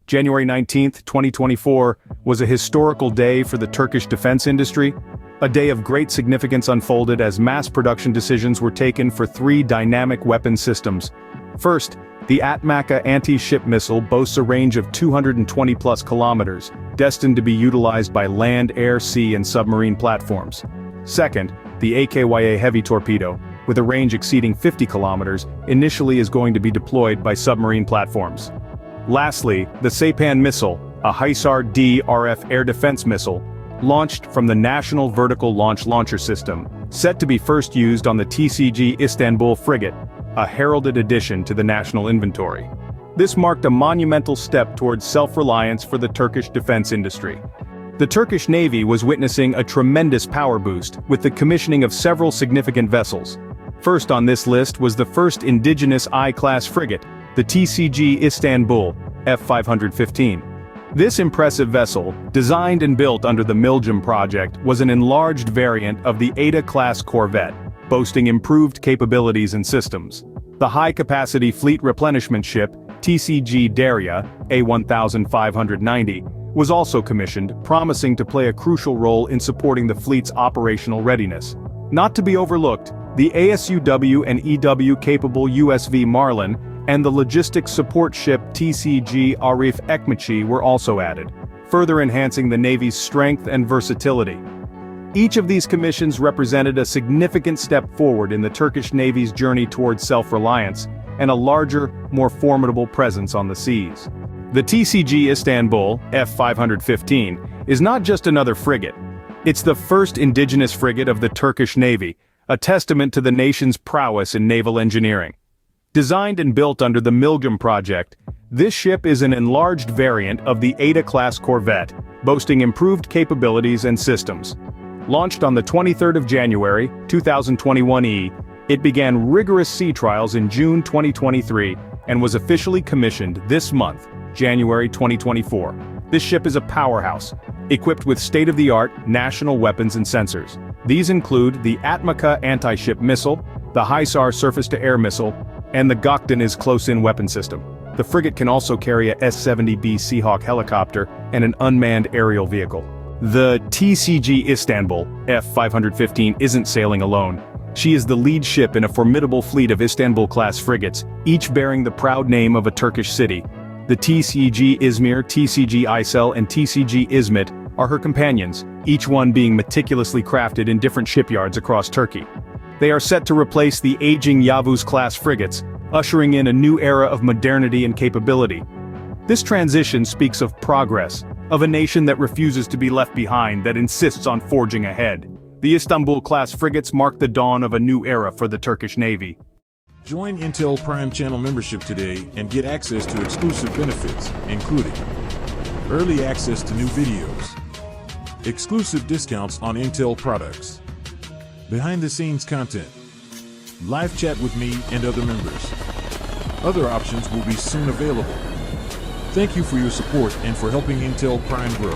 January 19, 2024, was a historical day for the Turkish defense industry. A day of great significance unfolded as mass production decisions were taken for three dynamic weapon systems. First, the Atmaca anti-ship missile boasts a range of 220+ kilometers, destined to be utilized by land, air, sea, and submarine platforms. Second, the AKYA heavy torpedo, with a range exceeding 50 kilometers, initially is going to be deployed by submarine platforms. Lastly, the Saipan missile, a HISAR-D RF air defense missile, launched from the National Vertical Launcher System, set to be first used on the TCG Istanbul frigate, a heralded addition to the national inventory. This marked a monumental step towards self-reliance for the Turkish defense industry. The Turkish Navy was witnessing a tremendous power boost with the commissioning of several significant vessels. First on this list was the first indigenous I-class frigate, the TCG Istanbul, F515. This impressive vessel, designed and built under the Milgem project, was an enlarged variant of the Ada-class corvette, boasting improved capabilities and systems. The high-capacity fleet replenishment ship, TCG Derya, A1590, was also commissioned, promising to play a crucial role in supporting the fleet's operational readiness. Not to be overlooked, the ASUW and EW-capable USV Marlin and the logistics support ship TCG Arif Ekmechi were also added, further enhancing the Navy's strength and versatility. Each of these commissions represented a significant step forward in the Turkish Navy's journey towards self-reliance and a larger, more formidable presence on the seas. The TCG Istanbul, F515, is not just another frigate. It's the first indigenous frigate of the Turkish Navy, a testament to the nation's prowess in naval engineering. Designed and built under the Milgem project, this ship is an enlarged variant of the Ada-class corvette, boasting improved capabilities and systems. Launched on the 23rd of January, 2021, it began rigorous sea trials in June 2023 and was officially commissioned this month, January 2024. This ship is a powerhouse, equipped with state-of-the-art national weapons and sensors. These include the Atmaca anti-ship missile, the HISAR surface-to-air missile, and the Gökdeniz close-in weapon system. The frigate can also carry a S-70B Seahawk helicopter and an unmanned aerial vehicle. The TCG Istanbul, F515, isn't sailing alone. She is the lead ship in a formidable fleet of Istanbul-class frigates, each bearing the proud name of a Turkish city. The TCG Izmir, TCG Aysel, and TCG Izmit are her companions, each one being meticulously crafted in different shipyards across Turkey. They are set to replace the aging Yavuz-class frigates, ushering in a new era of modernity and capability. This transition speaks of progress, of a nation that refuses to be left behind, that insists on forging ahead. The Istanbul-class frigates mark the dawn of a new era for the Turkish Navy. Join Intel Prime Channel membership today and get access to exclusive benefits, including early access to new videos, exclusive discounts on Intel products, behind-the-scenes content, live chat with me and other members. Other options will be soon available. Thank you for your support and for helping Intel Prime grow.